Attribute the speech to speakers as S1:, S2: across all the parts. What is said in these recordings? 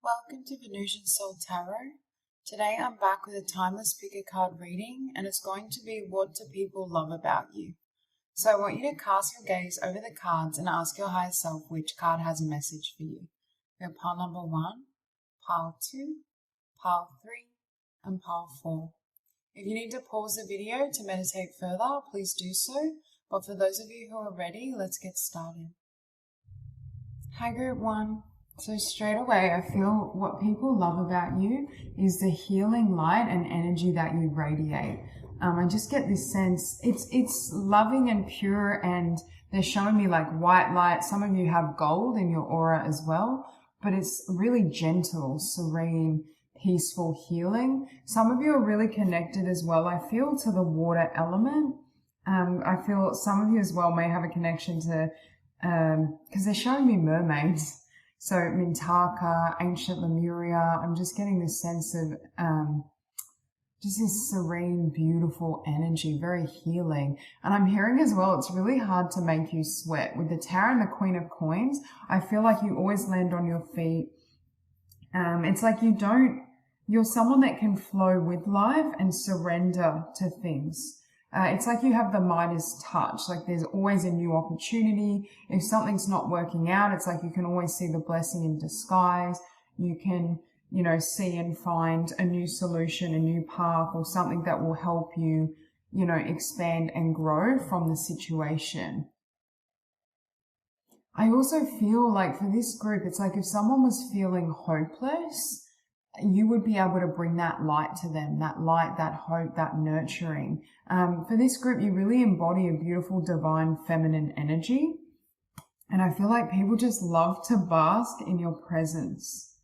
S1: Welcome to Venusian Soul Tarot. Today I'm back with a timeless pick a card reading, and it's going to be what do people love about you. So I want you to cast your gaze over the cards and ask your higher self which card has a message for you. We have pile number 1, pile 2, pile 3, and pile 4. If you need to pause the video to meditate further, please do so. But for those of you who are ready, let's get started. Hi Group 1. So straight away, I feel what people love about you is the healing light and energy that you radiate. I just get this sense, it's loving and pure, and they're showing me like white light. Some of you have gold in your aura as well, but it's really gentle, serene, peaceful healing. Some of you are really connected as well, I feel, to the water element. I feel some of you as well may have a connection to, because they're showing me mermaids. So Mintaka, ancient Lemuria, I'm just getting this sense of just this serene, beautiful energy, very healing. And I'm hearing as well, it's really hard to make you sweat. With the Tower and the Queen of Coins, I feel like you always land on your feet. It's like you're someone that can flow with life and surrender to things. It's like you have the Midas touch, like there's always a new opportunity. If something's not working out, it's like you can always see the blessing in disguise. You can, see and find a new solution, a new path, or something that will help you, expand and grow from the situation. I also feel like for this group, it's like if someone was feeling hopeless, you would be able to bring that light to them, that light, that hope, that nurturing. For this group, you really embody a beautiful, divine, feminine energy. And I feel like people just love to bask in your presence.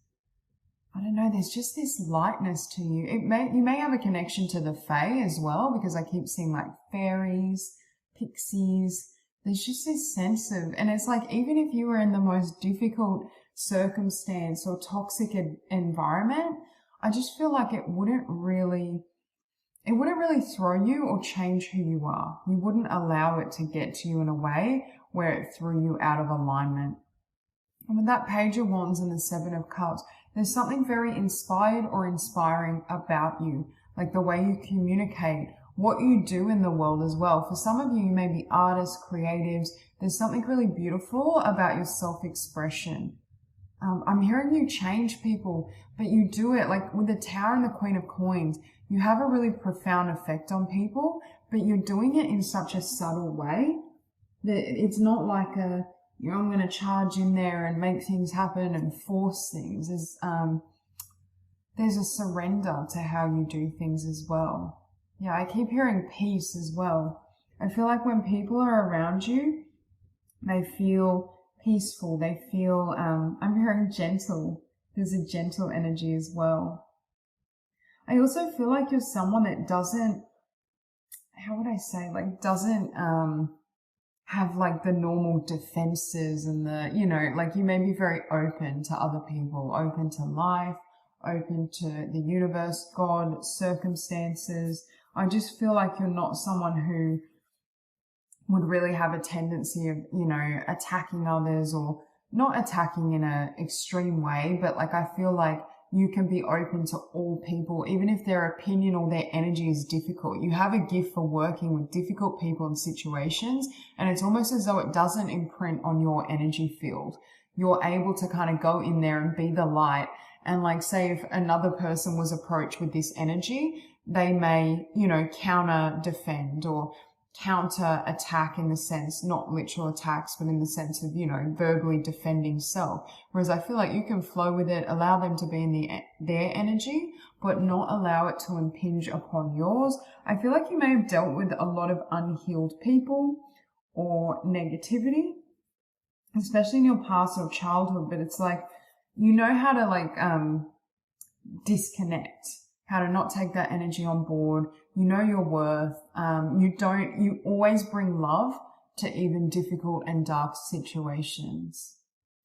S1: I don't know, there's just this lightness to you. You may have a connection to the Fae as well, because I keep seeing like fairies, pixies. There's just this sense of, and it's like even if you were in the most difficult circumstance or toxic environment, I just feel like it wouldn't really throw you or change who you are. You wouldn't allow it to get to you in a way where it threw you out of alignment. And with that Page of Wands and the Seven of Cups, there's something very inspired or inspiring about you, like the way you communicate, what you do in the world as well. For some of you, you may be artists, creatives. There's something really beautiful about your self-expression. I'm hearing you change people, but you do it like with the Tower and the Queen of Coins. You have a really profound effect on people, but you're doing it in such a subtle way that it's not like I'm going to charge in there and make things happen and force things. There's a surrender to how you do things as well. Yeah, I keep hearing peace as well. I feel like when people are around you, they feel peaceful. They feel, I'm hearing gentle. There's a gentle energy as well. I also feel like you're someone that doesn't, doesn't have like the normal defenses and like you may be very open to other people, open to life, open to the universe, God, circumstances. I just feel like you're not someone who would really have a tendency of, attacking others, or not attacking in an extreme way, but like I feel like you can be open to all people, even if their opinion or their energy is difficult. You have a gift for working with difficult people and situations, and it's almost as though it doesn't imprint on your energy field. You're able to kind of go in there and be the light. And like, say if another person was approached with this energy, they may, counter defend or counter attack, in the sense, not literal attacks, but in the sense of, verbally defending self. Whereas I feel like you can flow with it, allow them to be in their energy, but not allow it to impinge upon yours. I feel like you may have dealt with a lot of unhealed people or negativity, especially in your past or childhood, but it's like, how to disconnect, how to not take that energy on board. You know your worth. You always bring love to even difficult and dark situations.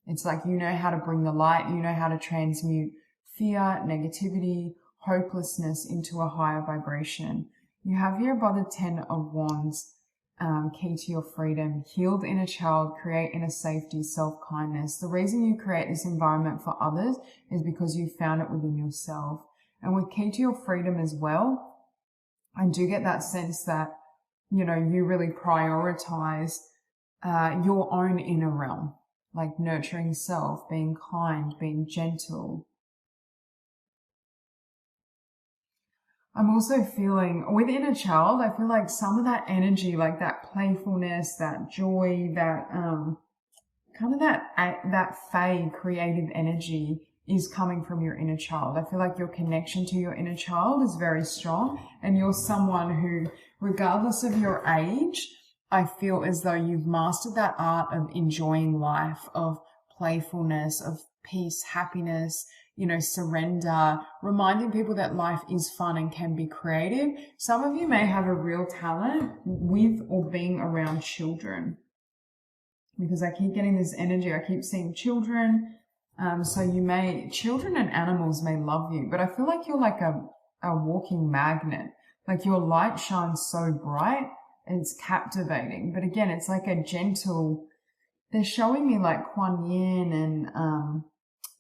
S1: It's like, how to bring the light, how to transmute fear, negativity, hopelessness into a higher vibration. You have here by the 10 of Wands, key to your freedom, healed inner child, create inner safety, self-kindness. The reason you create this environment for others is because you found it within yourself. And with key to your freedom as well, I do get that sense that, you know, you really prioritize your own inner realm, like nurturing self, being kind, being gentle. I'm also feeling, with inner child, I feel like some of that energy, like that playfulness, that joy, that kind of that fey creative energy is coming from your inner child. I feel like your connection to your inner child is very strong, and you're someone who, regardless of your age, I feel as though you've mastered that art of enjoying life, of playfulness, of peace, happiness, you know, surrender, reminding people that life is fun and can be creative. Some of you may have a real talent with or being around children, because I keep getting this energy. I keep seeing children. So children and animals may love you, but I feel like you're like a walking magnet. Like your light shines so bright and it's captivating. But again, it's like a gentle, they're showing me like Kuan Yin and,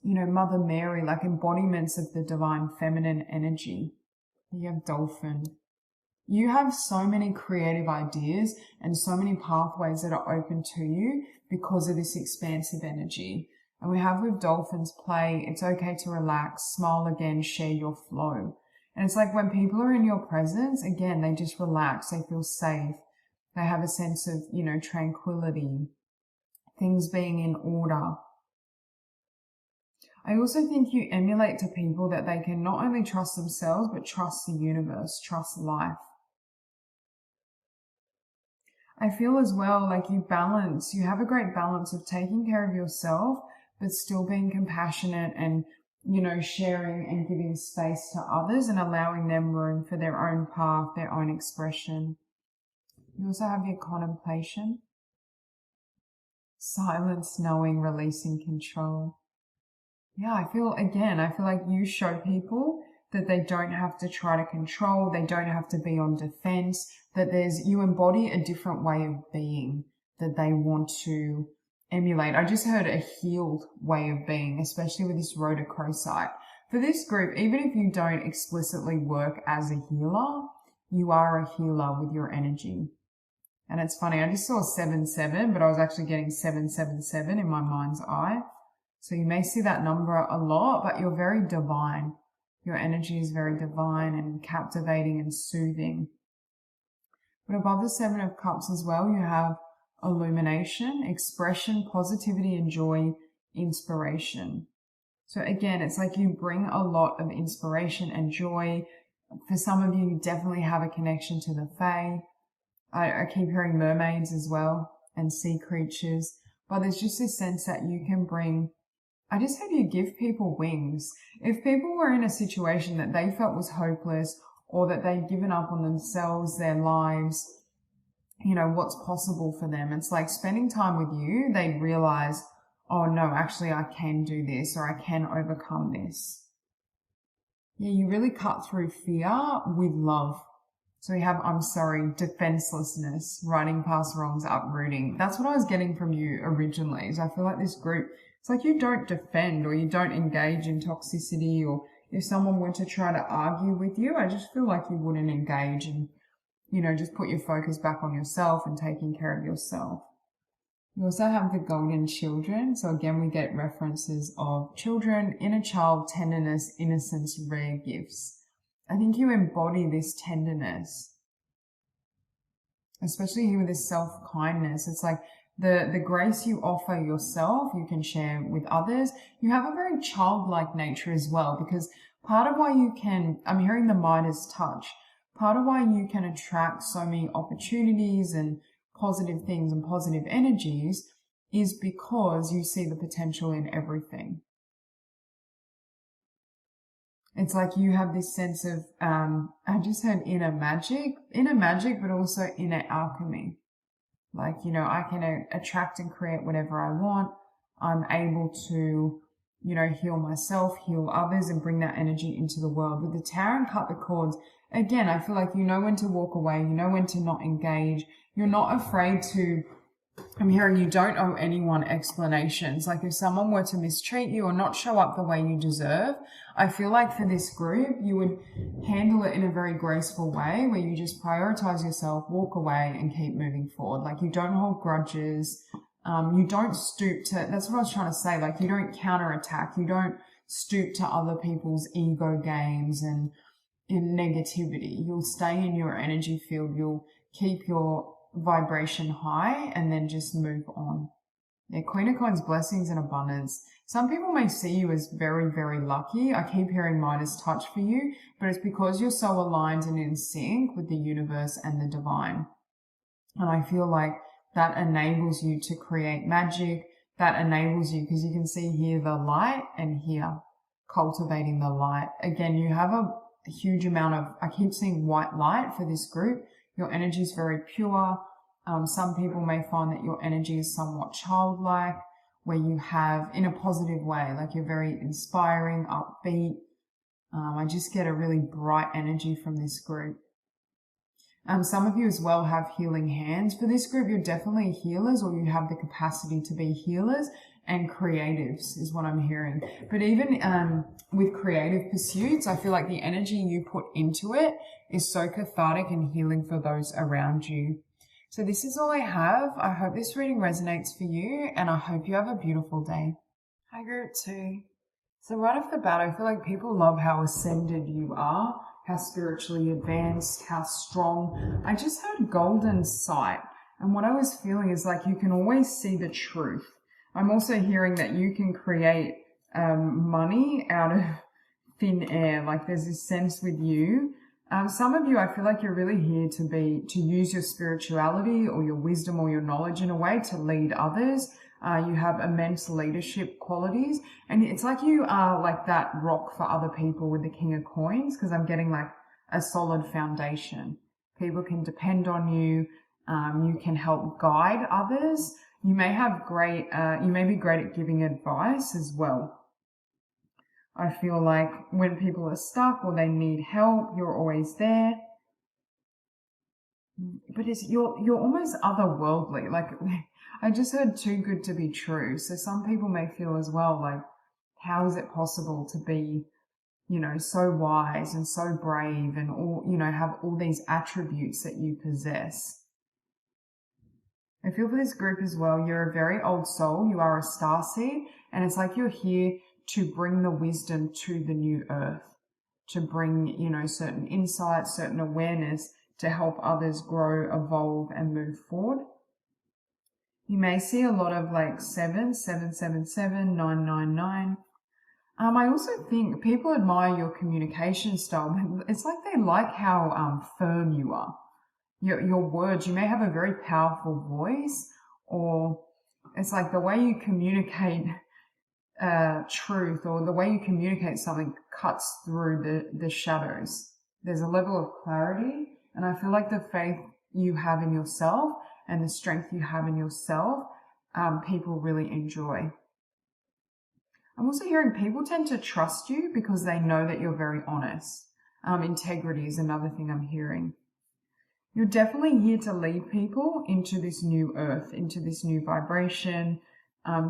S1: you know, Mother Mary, like embodiments of the divine feminine energy. You have dolphin. You have so many creative ideas and so many pathways that are open to you because of this expansive energy. And we have with dolphins play, it's okay to relax, smile again, share your flow. And it's like when people are in your presence, again, they just relax, they feel safe. They have a sense of, you know, tranquility, things being in order. I also think you emulate to people that they can not only trust themselves, but trust the universe, trust life. I feel as well like you have a great balance of taking care of yourself, but still being compassionate and, you know, sharing and giving space to others and allowing them room for their own path, their own expression. You also have your contemplation, silence, knowing, releasing, control. Yeah, I feel like you show people that they don't have to try to control, they don't have to be on defense, that you embody a different way of being that they want to emulate. I just heard a healed way of being, especially with this Rhodochrosite. For this group, even if you don't explicitly work as a healer, you are a healer with your energy. And it's funny, I just saw 7-7, but I was actually getting 777 in my mind's eye. So you may see that number a lot, but you're very divine. Your energy is very divine and captivating and soothing. But above the 7 of Cups as well, you have illumination, expression, positivity and joy, inspiration. So again, it's like you bring a lot of inspiration and joy. For some of you, you definitely have a connection to the Fae. I keep hearing mermaids as well and sea creatures. But there's just this sense that you can bring, I just hope you give people wings. If people were in a situation that they felt was hopeless or that they'd given up on themselves, their lives, you know, what's possible for them, it's like spending time with you, they'd realize, oh no, actually I can do this or I can overcome this. Yeah, you really cut through fear with love. So we have, defenselessness, riding past wrongs, uprooting. That's what I was getting from you originally. So I feel like this group, it's like you don't defend or you don't engage in toxicity, or if someone were to try to argue with you, I just feel like you wouldn't engage and, you know, just put your focus back on yourself and taking care of yourself. You also have the golden children. So again, we get references of children, inner child, tenderness, innocence, rare gifts. I think you embody this tenderness, especially here with this self-kindness. It's like the grace you offer yourself, you can share with others. You have a very childlike nature as well, because part of why I'm hearing the Midas touch, part of why you can attract so many opportunities and positive things and positive energies is because you see the potential in everything. It's like you have this sense of, I just heard inner magic, but also inner alchemy. Like, you know, I can attract and create whatever I want. I'm able to, you know, heal myself, heal others, and bring that energy into the world. With the Tower and cut the cords, again, I feel like you know when to walk away, you know when to not engage. You're not afraid to, I'm hearing you don't owe anyone explanations. Like if someone were to mistreat you or not show up the way you deserve, I feel like for this group, you would handle it in a very graceful way where you just prioritize yourself, walk away and keep moving forward. Like you don't hold grudges. You don't stoop to, that's what I was trying to say. Like you don't counterattack. You don't stoop to other people's ego games and in negativity. You'll stay in your energy field. You'll keep your vibration high and then just move on. Yeah, Queen of Coins, blessings and abundance. Some people may see you as very, very lucky. I keep hearing Midas touch for you, but it's because you're so aligned and in sync with the universe and the divine. And I feel like that enables you to create magic. That enables you, because you can see here the light and here cultivating the light. Again, you have a huge amount of, I keep seeing white light for this group. Your energy is very pure. Some people may find that your energy is somewhat childlike, where you have, in a positive way, like you're very inspiring, upbeat. I just get a really bright energy from this group. Some of you as well have healing hands. For this group, you're definitely healers, or you have the capacity to be healers and creatives is what I'm hearing. But even with creative pursuits, I feel like the energy you put into it is so cathartic and healing for those around you. So this is all I have. I hope this reading resonates for you, and I hope you have a beautiful day. Hi, group 2. So right off the bat, I feel like people love how ascended you are, how spiritually advanced, how strong. I just heard golden sight. And what I was feeling is like you can always see the truth. I'm also hearing that you can create money out of thin air. Like there's this sense with you. Some of you, I feel like you're really here to use your spirituality or your wisdom or your knowledge in a way to lead others. You have immense leadership qualities, and it's like you are like that rock for other people with the King of Coins, because I'm getting like a solid foundation. People can depend on you. You can help guide others. You may have you may be great at giving advice as well. I feel like when people are stuck or they need help, you're always there. But you're almost otherworldly. Like I just heard too good to be true. So some people may feel as well like, how is it possible to be, you know, so wise and so brave and all, you know, have all these attributes that you possess? I feel for this group as well, you're a very old soul. You are a starseed, and it's like you're here to bring the wisdom to the new earth, to bring, you know, certain insights, certain awareness to help others grow, evolve, and move forward. You may see a lot of like 777, 999. I also think people admire your communication style. It's like they like how firm you are. Your words, you may have a very powerful voice, or it's like the way you communicate truth, or the way you communicate something cuts through the shadows. There's a level of clarity, and I feel like the faith you have in yourself and the strength you have in yourself, people really enjoy. I'm also hearing people tend to trust you because they know that you're very honest. Integrity is another thing I'm hearing. You're definitely here to lead people into this new earth, into this new vibration,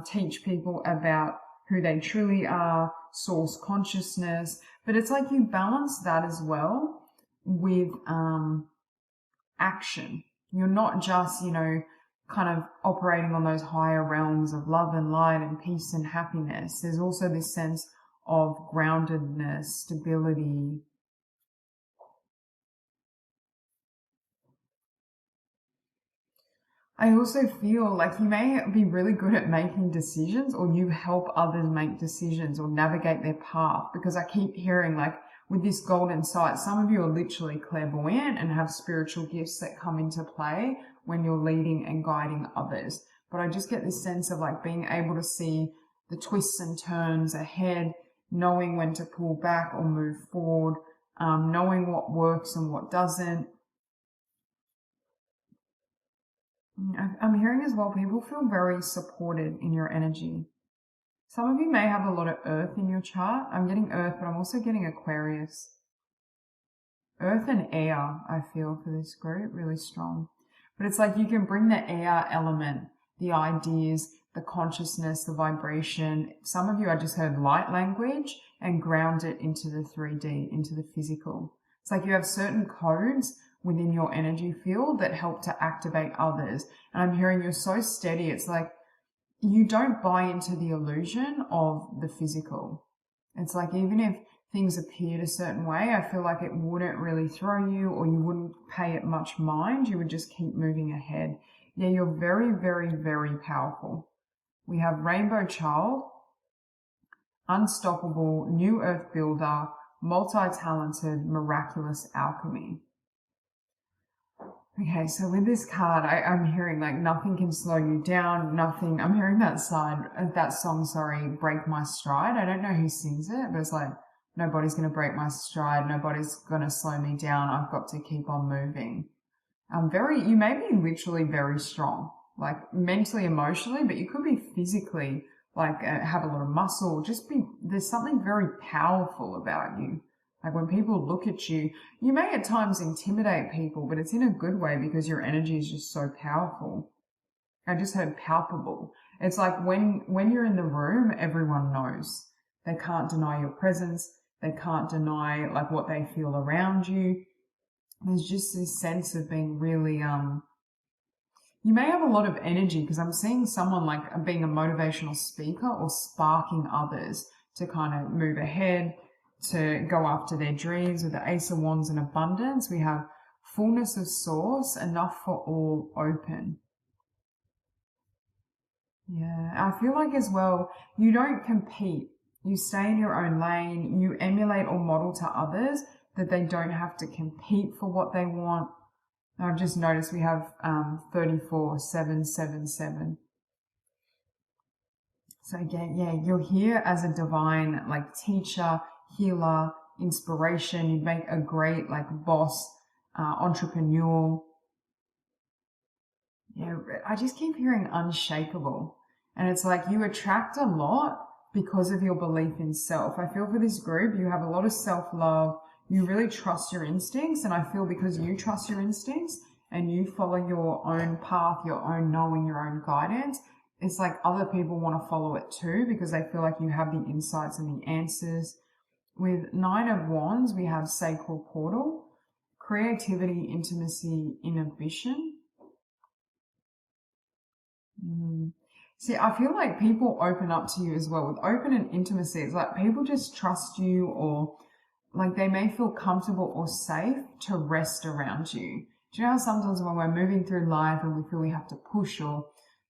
S1: teach people about who they truly are, source consciousness. But it's like you balance that as well with action. You're not just, you know, kind of operating on those higher realms of love and light and peace and happiness. There's also this sense of groundedness, stability. I also feel like you may be really good at making decisions, or you help others make decisions or navigate their path, because I keep hearing like with this golden sight, some of you are literally clairvoyant and have spiritual gifts that come into play when you're leading and guiding others. But I just get this sense of like being able to see the twists and turns ahead, knowing when to pull back or move forward, knowing what works and what doesn't. I'm hearing as well, people feel very supported in your energy. Some of you may have a lot of earth in your chart. I'm getting earth, but I'm also getting Aquarius. Earth and air, I feel, for this group, really strong. But it's like you can bring the air element, the ideas, the consciousness, the vibration. Some of you, I just heard light language, and ground it into the 3D, into the physical. It's like you have certain codes within your energy field that help to activate others. And I'm hearing you're so steady. It's like you don't buy into the illusion of the physical. It's like even if things appeared a certain way, I feel like it wouldn't really throw you, or you wouldn't pay it much mind. You would just keep moving ahead. Yeah, you're very, very, very powerful. We have Rainbow Child, Unstoppable, New Earth Builder, Multi-Talented, Miraculous Alchemy. Okay, so with this card, I'm hearing like nothing can slow you down, nothing. I'm hearing that song, Break My Stride. I don't know who sings it, but it's like, nobody's going to break my stride, nobody's going to slow me down, I've got to keep on moving. You may be literally very strong, like mentally, emotionally, but you could be physically, like have a lot of muscle, there's something very powerful about you. Like when people look at you, you may at times intimidate people, but it's in a good way because your energy is just so powerful. I just heard palpable. It's like when you're in the room, everyone knows. They can't deny your presence. They can't deny like what they feel around you. There's just this sense of being really, you may have a lot of energy because I'm seeing someone like being a motivational speaker or sparking others to kind of move ahead, to go after their dreams. With the Ace of Wands and abundance, we have fullness of source, enough for all, open. Yeah, I feel like as well, you don't compete. You stay in your own lane. You emulate or model to others that they don't have to compete for what they want. I've just noticed we have 34777. So again, yeah, you're here as a divine like teacher, healer, inspiration. You make a great like boss, entrepreneur. Yeah, I just keep hearing unshakable. And it's like you attract a lot because of your belief in self. I feel for this group, you have a lot of self-love. You really trust your instincts. And I feel because you trust your instincts and you follow your own path, your own knowing, your own guidance, it's like other people want to follow it too because they feel like you have the insights and the answers. With 9 of Wands, we have Sacral Portal, creativity, intimacy, inhibition. See, I feel like people open up to you as well. With open and intimacy, it's like people just trust you, or like they may feel comfortable or safe to rest around you. Do you know how sometimes when we're moving through life and we feel we have to push, or,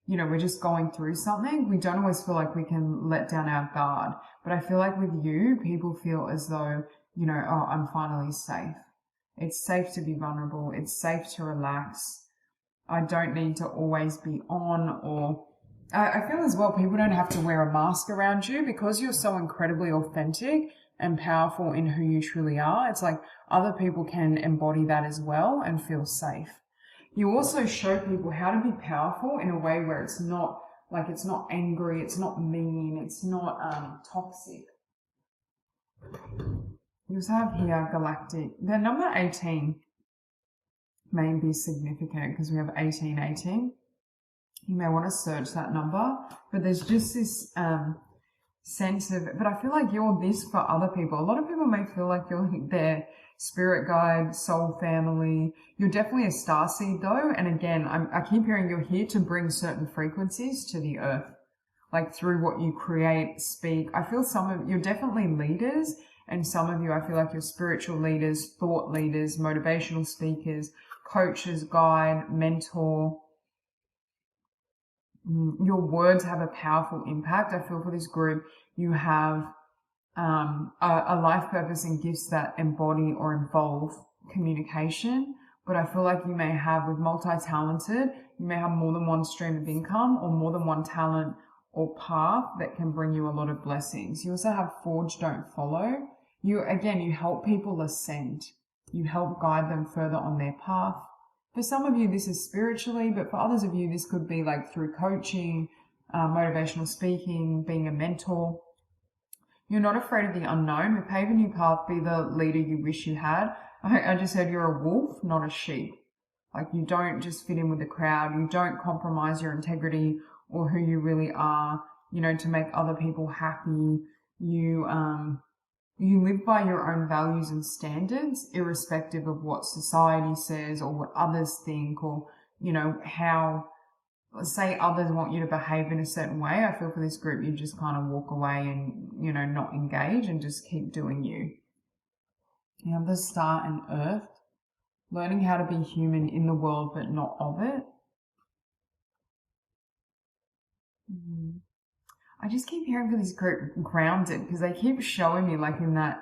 S1: you know, we're just going through something, we don't always feel like we can let down our guard. But I feel like with you, people feel as though, you know, oh, I'm finally safe. It's safe to be vulnerable. It's safe to relax. I don't need to always be on, or I feel as well people don't have to wear a mask around you because you're so incredibly authentic and powerful in who you truly are. It's like other people can embody that as well and feel safe. You also show people how to be powerful in a way where it's not like, it's not angry, it's not mean, it's not toxic. You also have here Galactic. The number 18 may be significant because we have 1818. You may want to search that number, but there's just this sense of, but I feel like you're this for other people. A lot of people may feel like you're their spirit guide, soul family. You're definitely a starseed though. And again, I keep hearing you're here to bring certain frequencies to the earth, like through what you create, speak. I feel you're definitely leaders, and some of you, I feel like you're spiritual leaders, thought leaders, motivational speakers, coaches, guide, mentor. Your words have a powerful impact. I feel for this group, you have a life purpose and gifts that embody or involve communication. But I feel like you may have, with multi-talented, you may have more than one stream of income or more than one talent or path that can bring you a lot of blessings. You also have Forge, Don't Follow. You help people ascend. You help guide them further on their path. For some of you, this is spiritually, but for others of you, this could be like through coaching,
S2: motivational speaking, being a mentor. You're not afraid of the unknown. Pave a new path, be the leader you wish you had. I just heard you're a wolf, not a sheep. Like, you don't just fit in with the crowd. You don't compromise your integrity or who you really are, you know, to make other people happy. You live by your own values and standards, irrespective of what society says or what others think, or, you know, how, say, others want you to behave in a certain way. I feel for this group, you just kind of walk away and, you know, not engage and just keep doing you. You have the Star and Earth, learning how to be human in the world but not of it. I just keep hearing for this group grounded, because they keep showing me, like in that,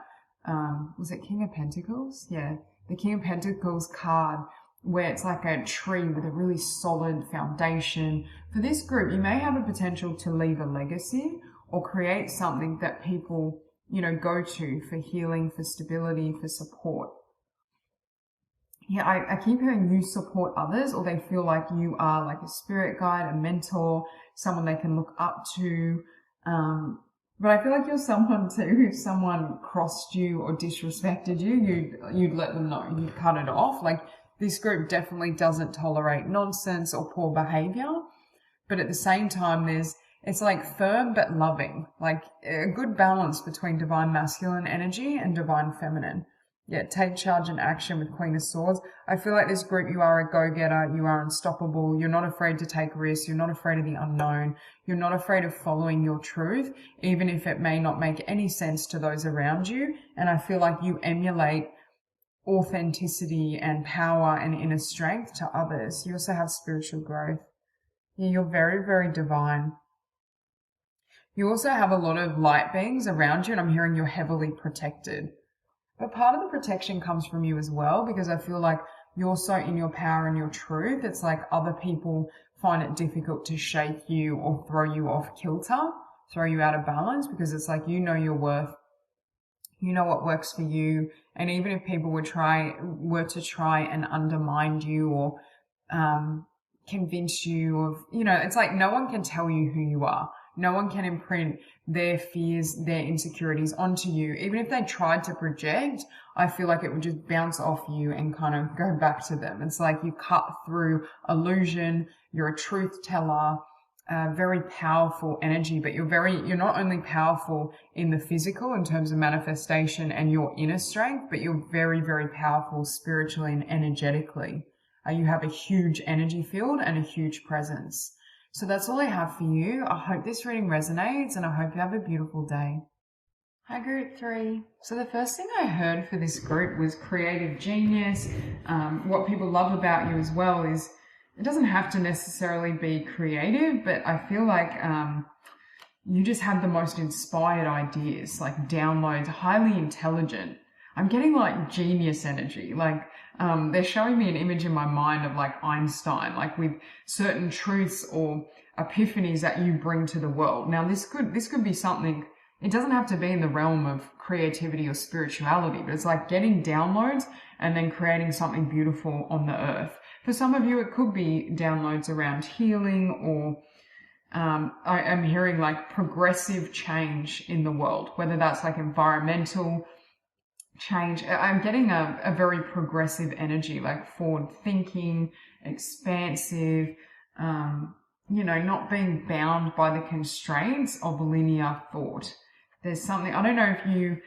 S2: was it King of Pentacles? Yeah, the King of Pentacles card, where it's like a tree with a really solid foundation. For this group, you may have a potential to leave a legacy or create something that people, you know, go to for healing, for stability, for support. Yeah, I keep hearing you support others, or they feel like you are like a spirit guide, a mentor, someone they can look up to. But I feel like you're someone too, if someone crossed you or disrespected you, you'd let them know, you'd cut it off. Like, this group definitely doesn't tolerate nonsense or poor behavior. But at the same time, it's like firm but loving, like a good balance between divine masculine energy and divine feminine. Yeah, take charge and action with Queen of Swords. I feel like this group, you are a go-getter, you are unstoppable, you're not afraid to take risks, you're not afraid of the unknown, you're not afraid of following your truth, even if it may not make any sense to those around you. And I feel like you emulate authenticity and power and inner strength to others. You also have spiritual growth. Yeah, you're very, very divine. You also have a lot of light beings around you, and I'm hearing you're heavily protected. But part of the protection comes from you as well, because I feel like you're so in your power and your truth. It's like other people find it difficult to shake you or throw you off kilter, throw you out of balance, because it's like, you know your worth, you know what works for you. And even if people were to try and undermine you or convince you of, you know, it's like no one can tell you who you are. No one can imprint their fears, their insecurities onto you. Even if they tried to project, I feel like it would just bounce off you and kind of go back to them. It's like you cut through illusion. You're a truth teller, very powerful energy, but you're not only powerful in the physical in terms of manifestation and your inner strength, but you're very, very powerful spiritually and energetically. You have a huge energy field and a huge presence. So that's all I have for you. I hope this reading resonates, and I hope you have a beautiful day. Hi, group 3. So the first thing I heard for this group was creative genius. What people love about you as well is it doesn't have to necessarily be creative, but I feel like you just have the most inspired ideas, like downloads, highly intelligent. I'm getting like genius energy, like they're showing me an image in my mind of like Einstein, like with certain truths or epiphanies that you bring to the world. Now this could be something, it doesn't have to be in the realm of creativity or spirituality, but it's like getting downloads and then creating something beautiful on the earth. For some of you, it could be downloads around healing, or I am hearing like progressive change in the world, whether that's like environmental change. I'm getting a very progressive energy, like forward thinking, expansive, you know, not being bound by the constraints of linear thought. There's something, I don't know if you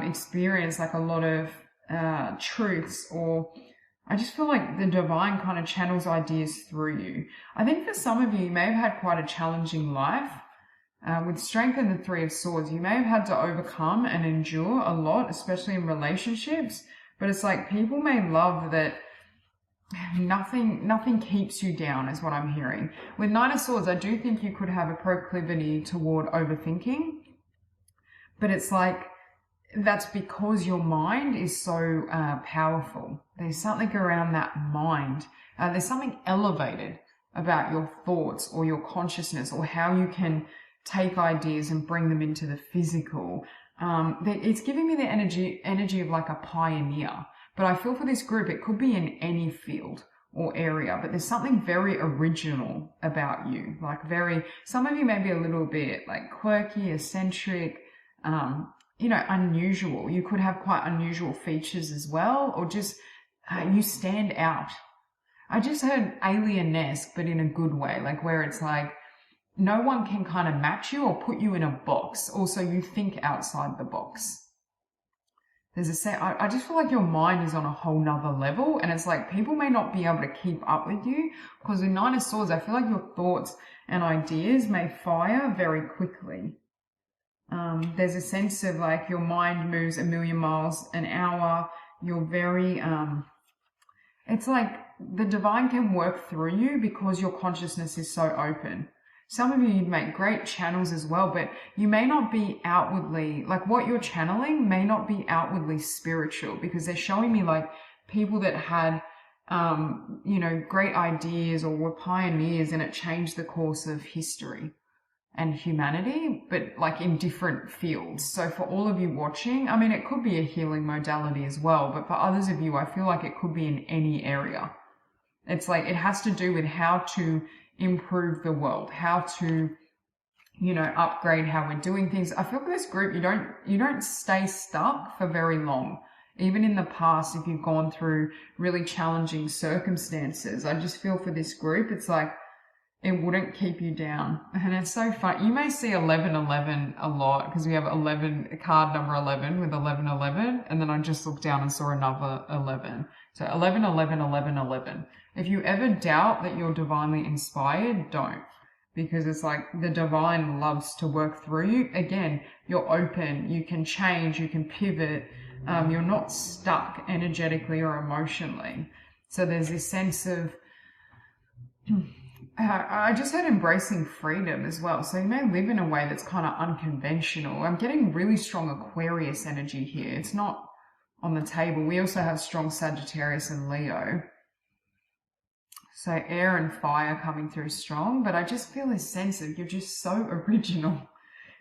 S2: experience like a lot of truths, or I just feel like the divine kind of channels ideas through you. I think for some of you may have had quite a challenging life. With strength and the 3 of Swords, you may have had to overcome and endure a lot, especially in relationships. But it's like people may love that nothing keeps you down, is what I'm hearing. With 9 of Swords, I do think you could have a proclivity toward overthinking. But it's like that's because your mind is so powerful. There's something around that mind. There's something elevated about your thoughts or your consciousness, or how you can take ideas and bring them into the physical. It's giving me the energy of like a pioneer. But I feel for this group, it could be in any field or area, but there's something very original about you. Like some of you may be a little bit like quirky, eccentric, unusual. You could have quite unusual features as well, or just you stand out. I just heard alien-esque, but in a good way, like where it's like no one can kind of match you or put you in a box. Also, you think outside the box. I just feel like your mind is on a whole nother level, and it's like people may not be able to keep up with you, because with Nine of Swords, I feel like your thoughts and ideas may fire very quickly. There's a sense of like your mind moves 1,000,000 miles an hour. You're very, it's like the divine can work through you because your consciousness is so open. Some of you make great channels as well, but you may not be outwardly, like what you're channeling may not be outwardly spiritual, because they're showing me like people that had, great ideas or were pioneers, and it changed the course of history and humanity, but like in different fields. So for all of you watching, I mean, it could be a healing modality as well, but for others of you, I feel like it could be in any area. It's like, it has to do with how to improve the world, how to, upgrade how we're doing things. I feel for this group, you don't stay stuck for very long. Even in the past, if you've gone through really challenging circumstances, I just feel for this group, it's like, it wouldn't keep you down. And it's so fun. You may see 1111 a lot, because we have card number 11 with 1111. And then I just looked down and saw another 11. So 1111, 1111. If you ever doubt that you're divinely inspired, don't. Because it's like the divine loves to work through you. Again, you're open. You can change. You can pivot. You're not stuck energetically or emotionally. So there's this sense of... I just heard embracing freedom as well. So you may live in a way that's kind of unconventional. I'm getting really strong Aquarius energy here. It's not on the table. We also have strong Sagittarius and Leo. So air and fire coming through strong. But I just feel this sense of you're just so original.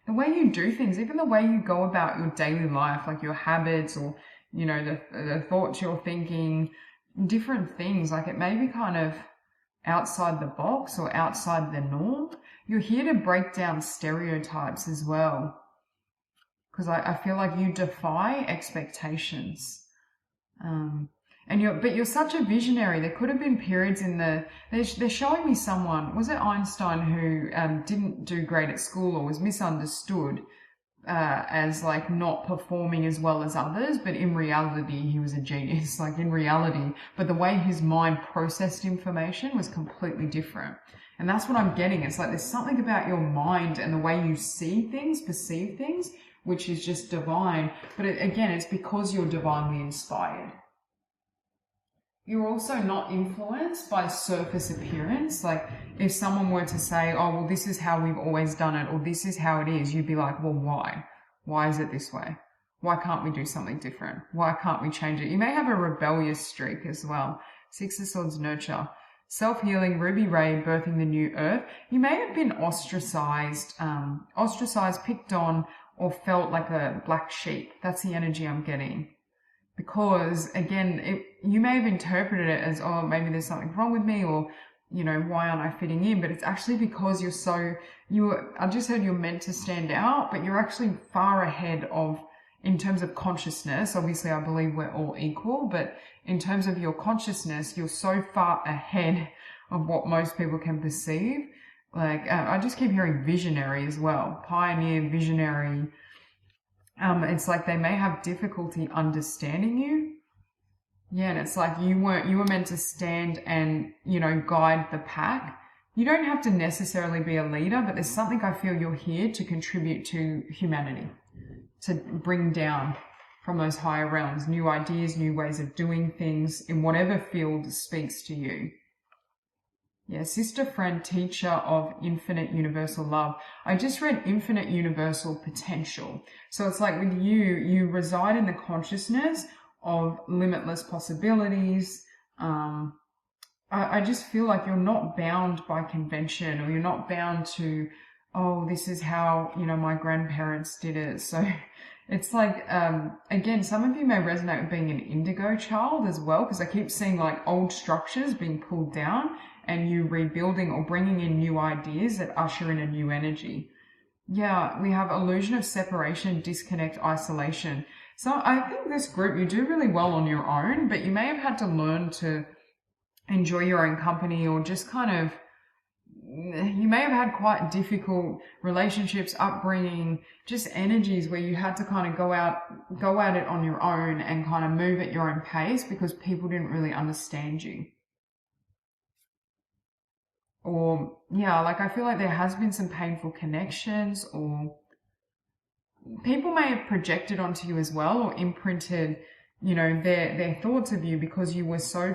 S2: The way you do things, even the way you go about your daily life, like your habits or, the thoughts you're thinking, different things. Like it may be kind of outside the box or outside the norm. You're here to break down stereotypes as well, because I feel like you defy expectations. But you're such a visionary. There could have been periods they're showing me someone, was it Einstein, who didn't do great at school or was misunderstood as like not performing as well as others, but in reality he was a genius, like in reality, but the way his mind processed information was completely different. And that's what I'm getting. It's like there's something about your mind and the way you see things, perceive things, which is just divine. But again, it's because you're divinely inspired. You're also not influenced by surface appearance. Like if someone were to say, oh, well, this is how we've always done it, or this is how it is, you'd be like, well, why? Why is it this way? Why can't we do something different? Why can't we change it? You may have a rebellious streak as well. Six of Swords, nurture. Self-healing, Ruby Ray, birthing the new earth. You may have been ostracized, picked on, or felt like a black sheep. That's the energy I'm getting. Because again, you may have interpreted it as, oh, maybe there's something wrong with me, or, why aren't I fitting in? But it's actually because I just heard you're meant to stand out, but you're actually far ahead of, in terms of consciousness. Obviously, I believe we're all equal, but in terms of your consciousness, you're so far ahead of what most people can perceive. Like, I just keep hearing visionary as well. Pioneer, visionary. It's like they may have difficulty understanding you. Yeah, and it's like you were meant to stand and, guide the pack. You don't have to necessarily be a leader, but there's something I feel you're here to contribute to humanity, to bring down from those higher realms, new ideas, new ways of doing things in whatever field speaks to you. Yeah, sister, friend, teacher of infinite universal love. I just read infinite universal potential. So it's like with you reside in the consciousness of limitless possibilities. I just feel like you're not bound by convention, or you're not bound to, oh, this is how, my grandparents did it. So It's like, again, some of you may resonate with being an indigo child as well, because I keep seeing like old structures being pulled down and you rebuilding or bringing in new ideas that usher in a new energy. Yeah, we have illusion of separation, disconnect, isolation. So I think this group, you do really well on your own, but you may have had to learn to enjoy your own company, or just kind of, you may have had quite difficult relationships, upbringing, just energies where you had to kind of go at it on your own and kind of move at your own pace because people didn't really understand you. Or yeah, like I feel like there has been some painful connections, or people may have projected onto you as well, or imprinted, their thoughts of you because you were so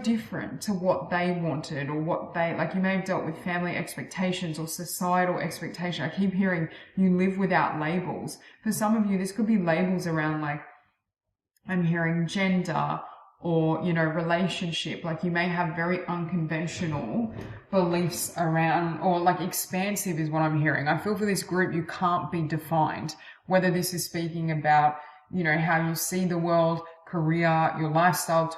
S2: different to what they wanted, or what they, like, you may have dealt with family expectations or societal expectation. I keep hearing you live without labels. For some of you, this could be labels around, like, I'm hearing gender, or, relationship. Like, you may have very unconventional beliefs around, or like expansive is what I'm hearing. I feel for this group, you can't be defined. Whether this is speaking about, how you see the world, career, your lifestyle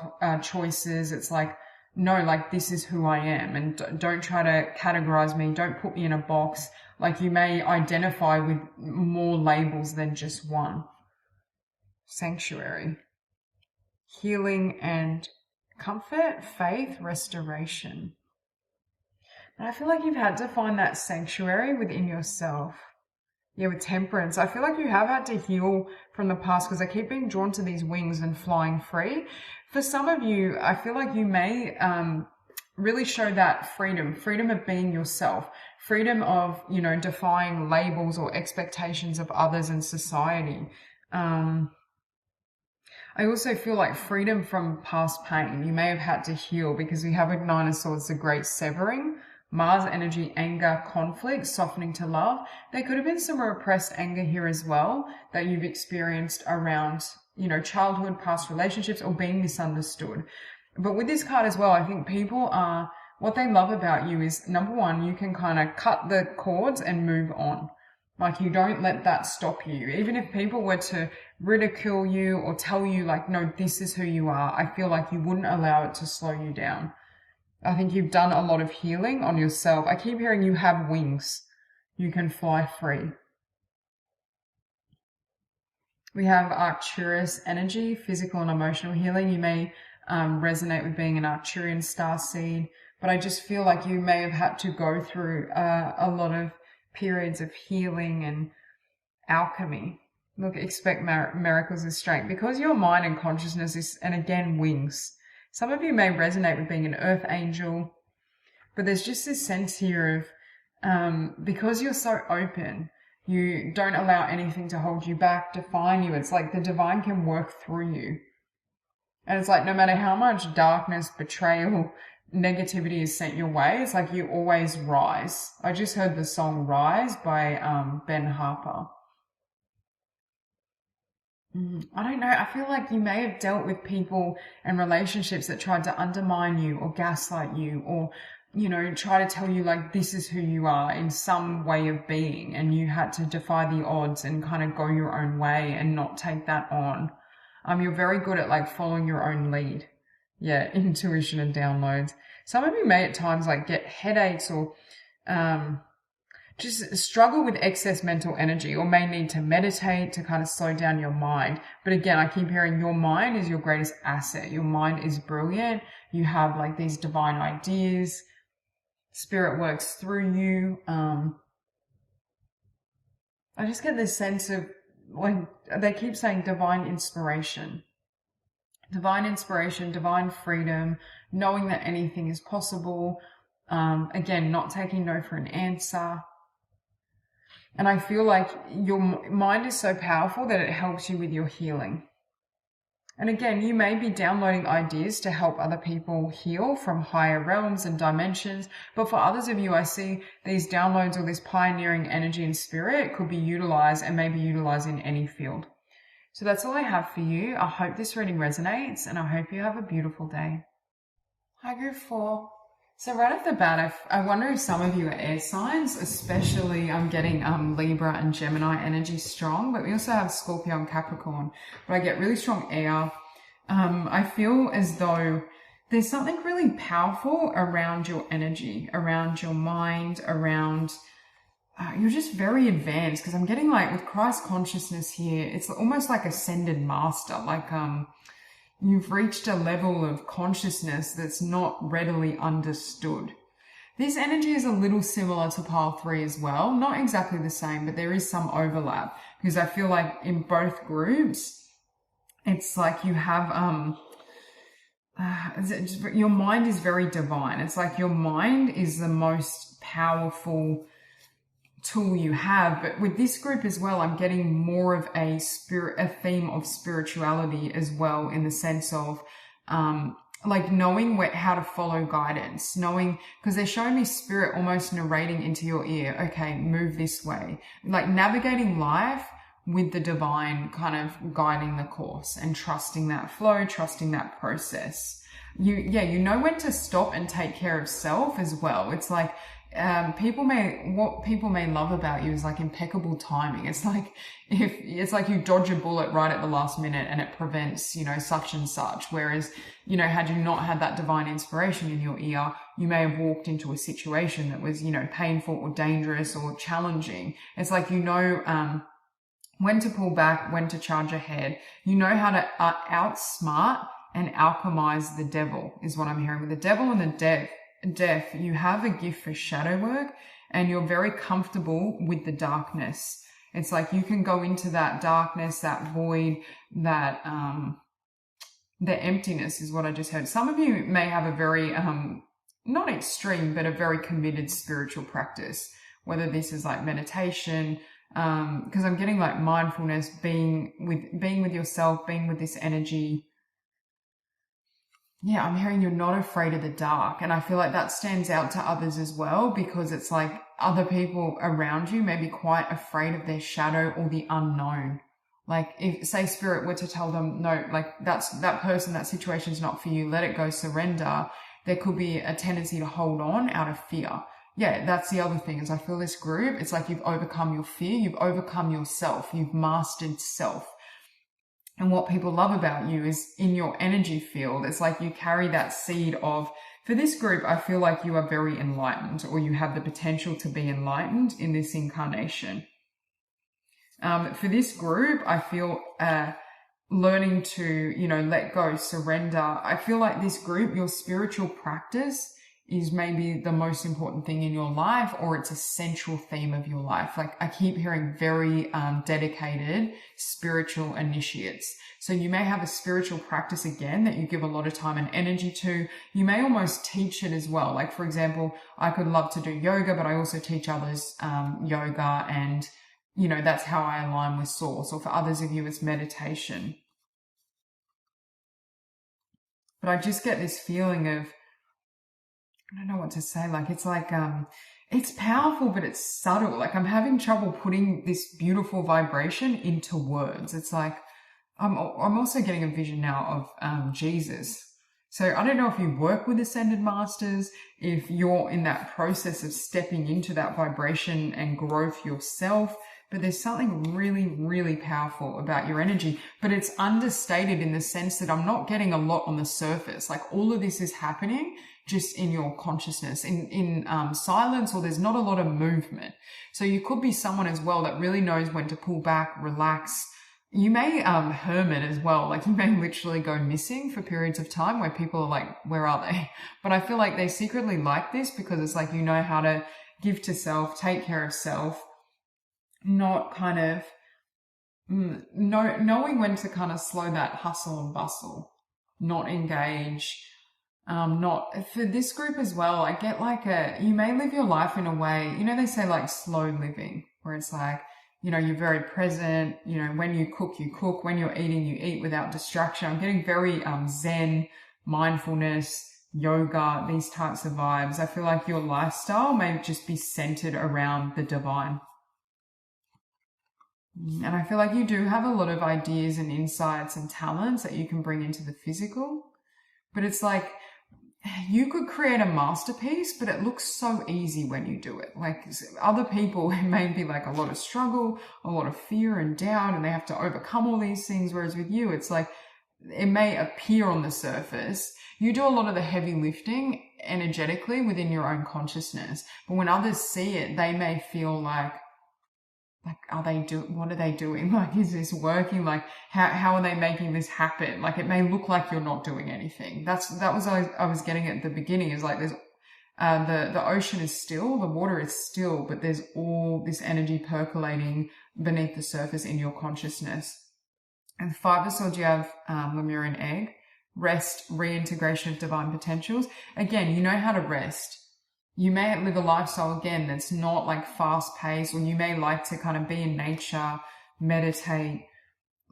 S2: choices. It's like, no, like, this is who I am, and don't try to categorize me. Don't put me in a box. Like, you may identify with more labels than just one. Sanctuary. Healing and comfort, faith, restoration. And I feel like you've had to find that sanctuary within yourself. Yeah, with temperance. I feel like you have had to heal from the past, because I keep being drawn to these wings and flying free. For some of you, I feel like you may really show that freedom of being yourself, freedom of, defying labels or expectations of others and society. I also feel like freedom from past pain. You may have had to heal, because we have with Nine of Swords, the great severing. Mars energy, anger, conflict, softening to love. There could have been some repressed anger here as well that you've experienced around, childhood, past relationships, or being misunderstood. But with this card as well, I think people are, what they love about you is, number one, you can kind of cut the cords and move on. Like, you don't let that stop you. Even if people were to ridicule you or tell you, like, no, this is who you are, I feel like you wouldn't allow it to slow you down. I think you've done a lot of healing on yourself. I keep hearing you have wings. You can fly free. We have Arcturus energy, physical and emotional healing. You may resonate with being an Arcturian starseed, but I just feel like you may have had to go through a lot of periods of healing and alchemy. Look, expect miracles and strength, because your mind and consciousness is, and again, wings. Some of you may resonate with being an earth angel, but there's just this sense here of, because you're so open, you don't allow anything to hold you back, define you. It's like the divine can work through you. And it's like, no matter how much darkness, betrayal, negativity is sent your way, it's like you always rise. I just heard the song Rise by Ben Harper. I don't know. I feel like you may have dealt with people and relationships that tried to undermine you or gaslight you, or, try to tell you, like, this is who you are in some way of being, and you had to defy the odds and kind of go your own way and not take that on. You're very good at, like, following your own lead. Yeah, intuition and downloads. Some of you may at times, like, get headaches, or just struggle with excess mental energy, or may need to meditate to kind of slow down your mind. But again, I keep hearing your mind is your greatest asset. Your mind is brilliant. You have, like, these divine ideas. Spirit works through you. I just get this sense of, when they keep saying divine inspiration, divine freedom, knowing that anything is possible. Again, not taking no for an answer. And I feel like your mind is so powerful that it helps you with your healing. And again, you may be downloading ideas to help other people heal from higher realms and dimensions. But for others of you, I see these downloads, or this pioneering energy and spirit could be utilized, and maybe utilized in any field. So that's all I have for you. I hope this reading resonates, and I hope you have a beautiful day.
S1: Hi, Group 4.
S2: So right off the bat, I wonder if some of you are air signs, especially I'm getting Libra and Gemini energy strong, but we also have Scorpio and Capricorn, but I get really strong air. I feel as though there's something really powerful around your energy, around your mind, around you're just very advanced, because I'm getting like with Christ consciousness here, it's almost like ascended master, like you've reached a level of consciousness that's not readily understood. This energy is a little similar to pile 3 as well. Not exactly the same, but there is some overlap, because I feel like in both groups, it's like you have, your mind is very divine. It's like your mind is the most powerful tool you have, but with this group as well, I'm getting more of a theme of spirituality as well, in the sense of like knowing how to follow guidance, knowing, because they're showing me spirit almost narrating into your ear, okay, move this way, like navigating life with the divine kind of guiding the course and trusting that flow, trusting that process. You know when to stop and take care of self as well. It's like what people may love about you is like impeccable timing. It's like you dodge a bullet right at the last minute and it prevents, such and such. Whereas, had you not had that divine inspiration in your ear, you may have walked into a situation that was, painful or dangerous or challenging. It's like, when to pull back, when to charge ahead. You know how to outsmart and alchemize the devil, is what I'm hearing. With the devil and the death, you have a gift for shadow work, and you're very comfortable with the darkness. It's like you can go into that darkness, that void, that the emptiness is what I just heard. Some of you may have a very not extreme, but a very committed spiritual practice, whether this is like meditation, because I'm getting like mindfulness, being with yourself, being with this energy. Yeah, I'm hearing you're not afraid of the dark. And I feel like that stands out to others as well, because it's like other people around you may be quite afraid of their shadow or the unknown. Like if, say, spirit were to tell them, no, like that person, that situation is not for you, let it go, surrender. There could be a tendency to hold on out of fear. Yeah, that's the other thing, is I feel this group, it's like you've overcome your fear, you've overcome yourself, you've mastered self. And what people love about you is in your energy field, it's like you carry that seed of, for this group, I feel like you are very enlightened, or you have the potential to be enlightened in this incarnation. For this group, I feel learning to, let go, surrender. I feel like this group, your spiritual practice is maybe the most important thing in your life, or it's a central theme of your life. Like I keep hearing very dedicated spiritual initiates. So you may have a spiritual practice again that you give a lot of time and energy to. You may almost teach it as well. Like for example, I could love to do yoga, but I also teach others yoga, and that's how I align with source. Or for others of you, it's meditation. But I just get this feeling of, I don't know what to say. Like, it's like, it's powerful, but it's subtle. Like I'm having trouble putting this beautiful vibration into words. It's like, I'm also getting a vision now of, Jesus. So I don't know if you work with ascended masters, if you're in that process of stepping into that vibration and growth yourself, but there's something really, really powerful about your energy, but it's understated in the sense that I'm not getting a lot on the surface. Like all of this is happening just in your consciousness, in silence, or there's not a lot of movement. So you could be someone as well that really knows when to pull back, relax. You may hermit as well. Like you may literally go missing for periods of time where people are like, where are they? But I feel like they secretly like this, because it's like you know how to give to self, take care of self, not kind of knowing when to kind of slow that hustle and bustle, not engage. Not for this group as well. I get like you may live your life in a way, they say like slow living, where it's like, you're very present, when you cook, when you're eating, you eat without distraction. I'm getting very Zen, mindfulness, yoga, these types of vibes. I feel like your lifestyle may just be centered around the divine. And I feel like you do have a lot of ideas and insights and talents that you can bring into the physical. But it's like, you could create a masterpiece, but it looks so easy when you do it. Like other people, it may be like a lot of struggle, a lot of fear and doubt, and they have to overcome all these things. Whereas with you, it's like, it may appear on the surface. You do a lot of the heavy lifting energetically within your own consciousness. But when others see it, they may feel like, what are they doing? Like, is this working? Like, how are they making this happen? Like, it may look like you're not doing anything. That was I was getting at the beginning, is like, there's, the ocean is still, the water is still, but there's all this energy percolating beneath the surface in your consciousness. And 5 of Swords, you have, Lemurian egg, rest, reintegration of divine potentials. Again, you know how to rest. You may live a lifestyle, again, that's not like fast paced, or you may like to kind of be in nature, meditate,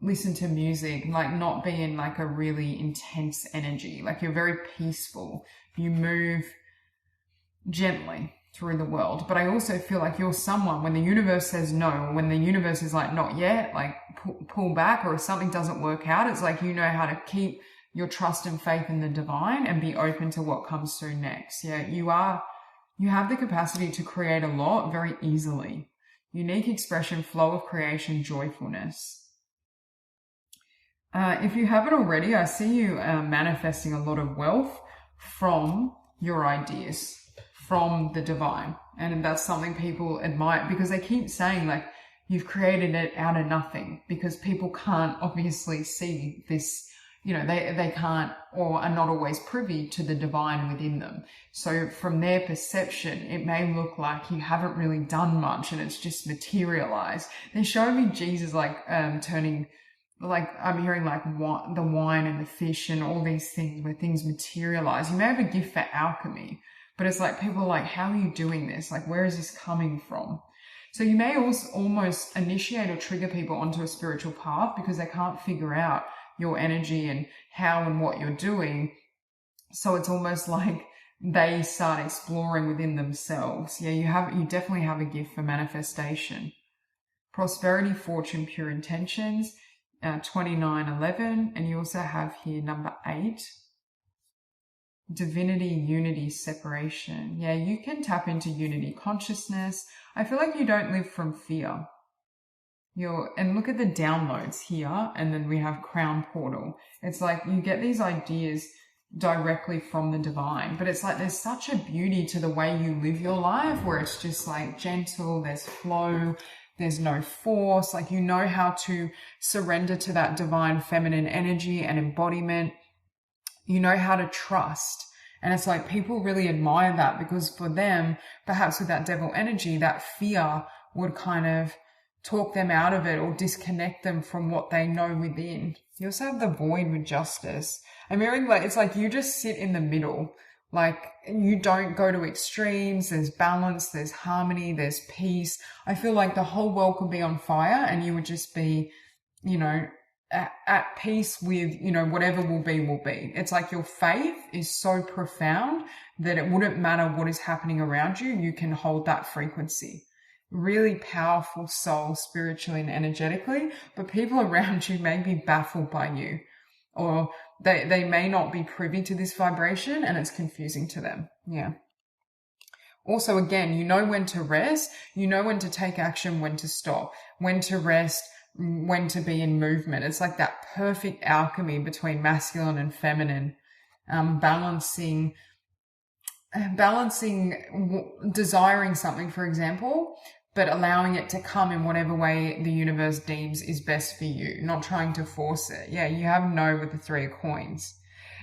S2: listen to music, like not be in like a really intense energy. Like you're very peaceful. You move gently through the world. But I also feel like you're someone, when the universe says no, or when the universe is like, not yet, like pull back, or if something doesn't work out, it's like, you know how to keep your trust and faith in the divine and be open to what comes through next. Yeah, you have the capacity to create a lot very easily. Unique expression, flow of creation, joyfulness. If you haven't already, I see you manifesting a lot of wealth from your ideas, from the divine. And that's something people admire, because they keep saying like, you've created it out of nothing, because people can't obviously see this. You know, they can't, or are not always privy to the divine within them. So from their perception, it may look like you haven't really done much and it's just materialized. They're showing me Jesus like turning, like I'm hearing like the wine and the fish and all these things where things materialize. You may have a gift for alchemy, but it's like people are like, how are you doing this? Like, where is this coming from? So you may also almost initiate or trigger people onto a spiritual path because they can't figure out your energy and how and what you're doing. So it's almost like they start exploring within themselves. Yeah, you definitely have a gift for manifestation. Prosperity, fortune, pure intentions, 2911, and you also have here number 8. Divinity, unity, separation. Yeah, you can tap into unity consciousness. I feel like you don't live from fear. And look at the downloads here, and then we have crown portal. It's like you get these ideas directly from the divine, but it's like there's such a beauty to the way you live your life, where it's just like gentle, there's flow, there's no force. Like, you know how to surrender to that divine feminine energy and embodiment. You know how to trust. And it's like people really admire that, because for them, perhaps with that devil energy, that fear would kind of talk them out of it or disconnect them from what they know within. You also have the void with justice. I'm hearing like, it's like you just sit in the middle. Like, you don't go to extremes. There's balance, there's harmony, there's peace. I feel like the whole world could be on fire and you would just be, you know, at peace with, you know, whatever will be, will be. It's like your faith is so profound that it wouldn't matter what is happening around you. You can hold that frequency. Really powerful soul, spiritually and energetically, but people around you may be baffled by you, or they may not be privy to this vibration, and it's confusing to them. Yeah. Also, again, you know when to rest, you know when to take action, when to stop, when to rest, when to be in movement. It's like that perfect alchemy between masculine and feminine, balancing desiring something, for example, but allowing it to come in whatever way the universe deems is best for you, not trying to force it. Yeah, you have no with the 3 of coins.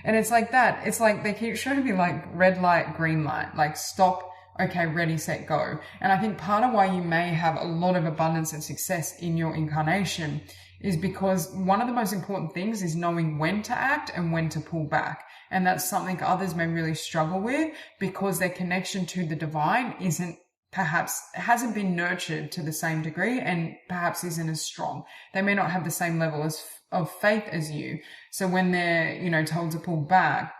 S2: And it's like that. It's like they keep showing me like red light, green light, like stop, okay, ready, set, go. And I think part of why you may have a lot of abundance and success in your incarnation is because one of the most important things is knowing when to act and when to pull back. And that's something others may really struggle with, because their connection to the divine hasn't been nurtured to the same degree, and perhaps isn't as strong. They may not have the same level of faith as you. So when they're, you know, told to pull back,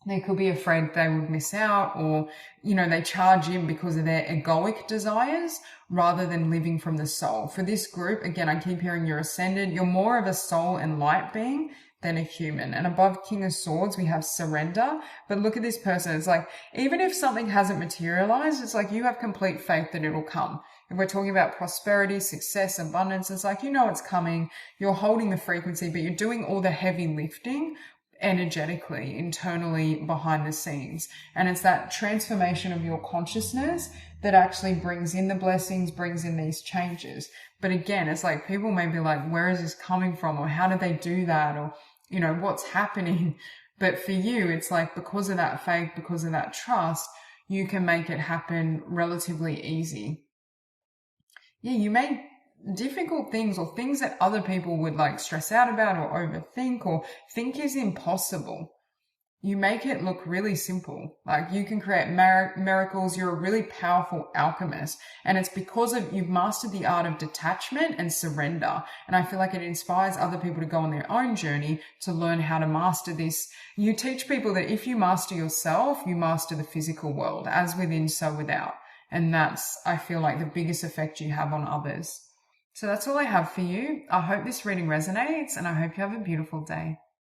S2: They could be afraid they would miss out, or, they charge in because of their egoic desires rather than living from the soul. For this group, again, I keep hearing you're ascended. You're more of a soul and light being than a human. And above King of Swords, we have surrender. But look at this person. It's like, even if something hasn't materialized, it's like you have complete faith that it'll come. If we're talking about prosperity, success, abundance, it's like, it's coming. You're holding the frequency, but you're doing all the heavy lifting energetically, internally, behind the scenes. And it's that transformation of your consciousness that actually brings in the blessings, brings in these changes. But again, it's like people may be like, where is this coming from? Or how did they do that? Or, what's happening? But for you, it's like, because of that faith, because of that trust, you can make it happen relatively easy. Yeah, you make difficult things or things that other people would like stress out about or overthink or think is impossible. You make it look really simple. Like, you can create miracles. You're a really powerful alchemist. And it's because you've mastered the art of detachment and surrender. And I feel like it inspires other people to go on their own journey to learn how to master this. You teach people that if you master yourself, you master the physical world, as within, so without. And that's, I feel like, the biggest effect you have on others. So that's all I have for you. I hope this reading resonates, and I hope you have a beautiful day.